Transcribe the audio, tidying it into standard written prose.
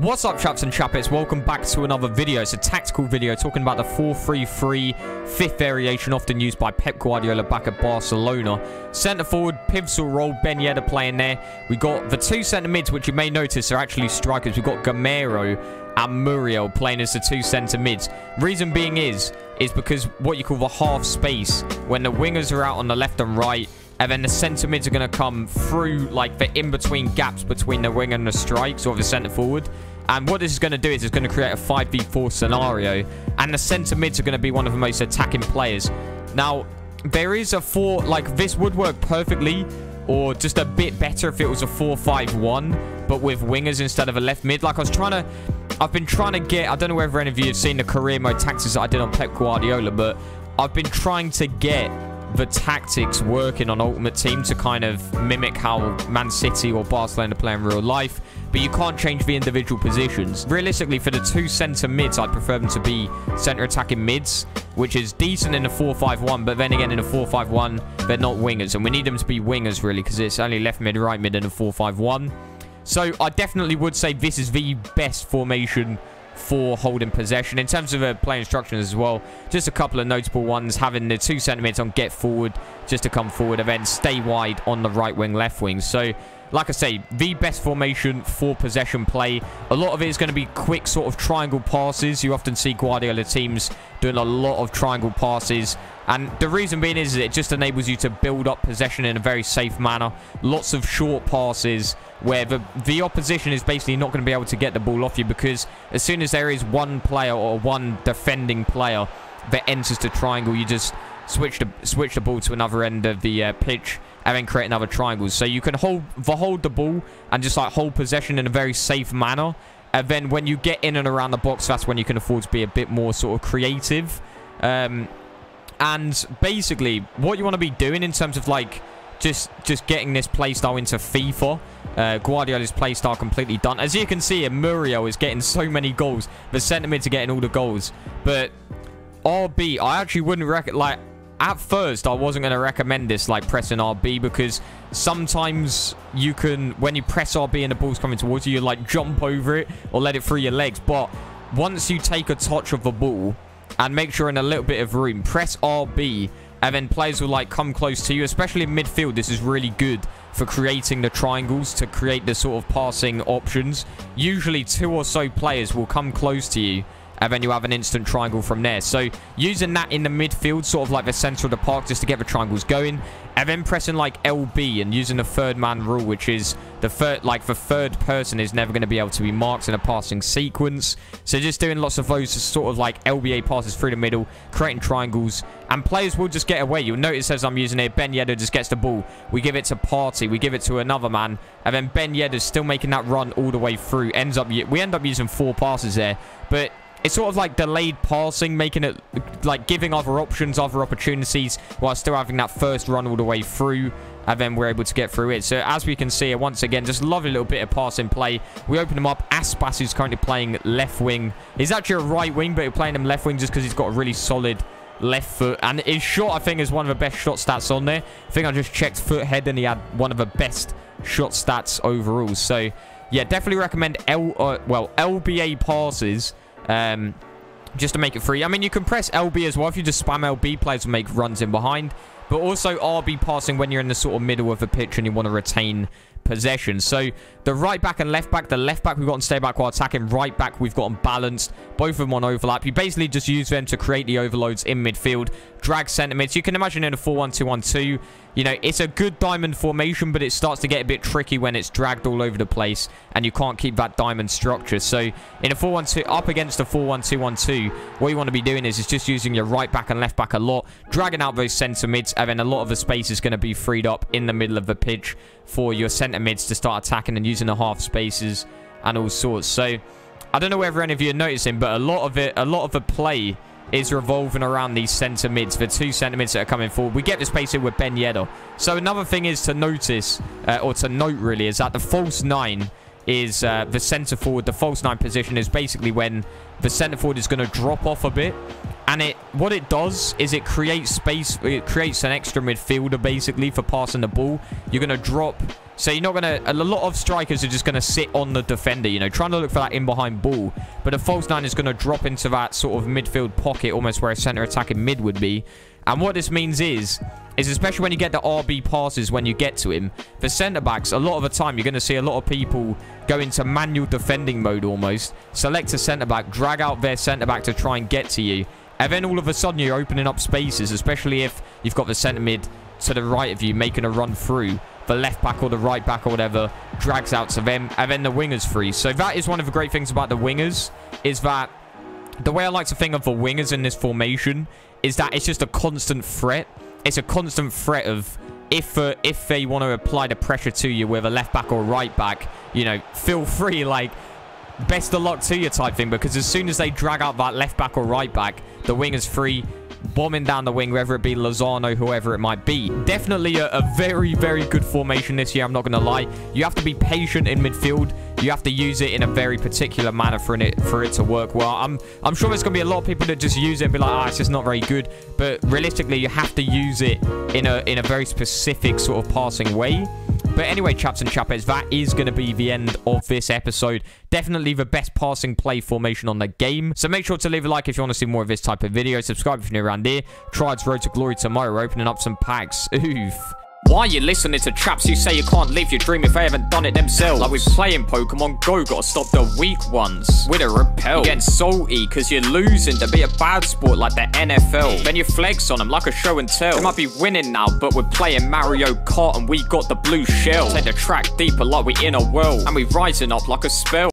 What's up, chaps and chappets? Welcome back to another video. It's a tactical video talking about the 4-3-3 fifth variation often used by Pep Guardiola back at Barcelona. Centre forward, pivotal role, Ben Yedder playing there. We got the two centre mids, which you may notice are actually strikers. We've got Gamero and Muriel playing as the two centre mids. Reason being is because what you call the half space, when the wingers are out on the left and right, and then the centre mids are going to come through, like, the in-between gaps between the wing and the strikes, or the centre forward. And what this is going to do is it's going to create a 5v4 scenario. And the centre mids are going to be one of the most attacking players. Now, there is a this would work perfectly, or just a bit better if it was a 4-5-1, but with wingers instead of a left mid. Like, I've been trying to get, I don't know whether any of you have seen the career mode tactics that I did on Pep Guardiola, but I've been trying to get the tactics working on Ultimate Team to kind of mimic how Man City or Barcelona play in real life, but you can't change the individual positions. Realistically, for the two centre mids, I'd prefer them to be centre attacking mids, which is decent in a 4-5-1, but then again in a 4-5-1, they're not wingers, and we need them to be wingers really, because it's only left mid, right mid in a 4-5-1. So I definitely would say this is the best formation for holding possession. In terms of play instructions as well, just a couple of notable ones: having the two centre mids on get forward just to come forward, and then stay wide on the right wing, left wing. So like I say, the best formation for possession play. A lot of it is going to be quick sort of triangle passes. You often see Guardiola teams doing a lot of triangle passes, and the reason being is it just enables you to build up possession in a very safe manner. Lots of short passes where the opposition is basically not going to be able to get the ball off you, because as soon as there is one player or one defending player that enters the triangle, you just switch the ball to another end of the pitch and then create another triangle. So you can hold the ball and just like hold possession in a very safe manner. And then when you get in and around the box, that's when you can afford to be a bit more sort of creative. And basically, what you want to be doing in terms of like just getting this playstyle into FIFA, Guardiola's playstyle completely done. As you can see, Muriel is getting so many goals. The centre mids are getting all the goals. But RB, I actually wouldn't like. At first, I wasn't going to recommend this, like pressing RB, because sometimes you can, when you press RB and the ball's coming towards you, you like jump over it or let it through your legs. But once you take a touch of the ball and make sure in a little bit of room, press RB, and then players will like come close to you, especially in midfield. This is really good for creating the triangles, to create the sort of passing options. Usually 2 or so players will come close to you, and then you have an instant triangle from there. So using that in the midfield, sort of like the centre of the park, just to get the triangles going, and then pressing like LB and using the third man rule, which is the third person is never going to be able to be marked in a passing sequence. So just doing lots of those sort of like LBA passes through the middle, creating triangles, and players will just get away. You'll notice as I'm using it, Ben Yedder just gets the ball. We give it to Partey, we give it to another man, and then Ben Yedder's still making that run all the way through. We end up using 4 passes there, but it's sort of like delayed passing, making it like giving other options, other opportunities, while still having that first run all the way through, and then we're able to get through it. So as we can see, once again, just lovely little bit of passing play. We open him up. Aspas, who's currently playing left wing. He's actually a right wing, but we're playing him left wing just because he's got a really solid left foot, and his shot, I think, is one of the best shot stats on there. I think I just checked foot head, and he had one of the best shot stats overall. So yeah, definitely recommend LBA passes, just to make it free. I mean, you can press LB as well. If you just spam LB, players will make runs in behind, but also RB passing when you're in the sort of middle of the pitch and you want to retain possession. So the right back and left back, the left back we've got on stay back while attacking, right back we've got on balanced, both of them on overlap. You basically just use them to create the overloads in midfield, drag centre mids. You can imagine in a 4-1-2-1-2, you know, it's a good diamond formation, but it starts to get a bit tricky when it's dragged all over the place and you can't keep that diamond structure. So in a 4-1-2, up against a 4-1-2-1-2, what you want to be doing is just using your right back and left back a lot, dragging out those centre mids, and then a lot of the space is going to be freed up in the middle of the pitch for your centre mids to start attacking and using the half spaces and all sorts. So I don't know whether any of you are noticing, but a lot of the play is revolving around these centre mids, the 2 centre mids that are coming forward. We get the space in with Ben Yedder. So another thing is to notice, or to note really, is that the false 9 is the centre forward. The false 9 position is basically when the centre forward is going to drop off a bit, and what it does is it creates space. It creates an extra midfielder basically for passing the ball. You're going to drop So you're not going to... A lot of strikers are just going to sit on the defender, you know, trying to look for that in-behind ball. But a false 9 is going to drop into that sort of midfield pocket, almost where a centre attacking mid would be. And what this means is especially when you get the RB passes when you get to him, for centre-backs, a lot of the time, you're going to see a lot of people go into manual defending mode almost. Select a centre-back, drag out their centre-back to try and get to you. And then all of a sudden, you're opening up spaces, especially if you've got the centre mid to the right of you making a run through. The left back or the right back or whatever drags out to them, and then the wingers free. So that is one of the great things about the wingers, is that the way I like to think of the wingers in this formation is that it's just a constant threat. It's a constant threat of if they want to apply the pressure to you with a left back or right back, you know, feel free, like, best of luck to you type thing, because as soon as they drag out that left back or right back, the wingers free, bombing down the wing, whether it be Lozano, whoever it might be. Definitely a very, very good formation this year, I'm not going to lie. You have to be patient in midfield. You have to use it in a very particular manner for it to work well. I'm sure there's going to be a lot of people that just use it and be like, ah, it's just not very good. But realistically, you have to use it in a very specific sort of passing way. But anyway, chaps and chappets, that is going to be the end of this episode. Definitely the best passing play formation on the game. So make sure to leave a like if you want to see more of this type of video. Subscribe if you're new around here. Triad's Road to Glory tomorrow. We're opening up some packs. Oof. Why are you listening to chaps who say you can't live your dream if they haven't done it themselves? Like with playing Pokemon Go, gotta stop the weak ones with a repel. You're getting salty because you're losing to be a bad sport like the NFL. Then you flex on them like a show and tell. They might be winning now, but we're playing Mario Kart and we got the blue shell. Take the track deeper like we in a well, and we rising up like a spell.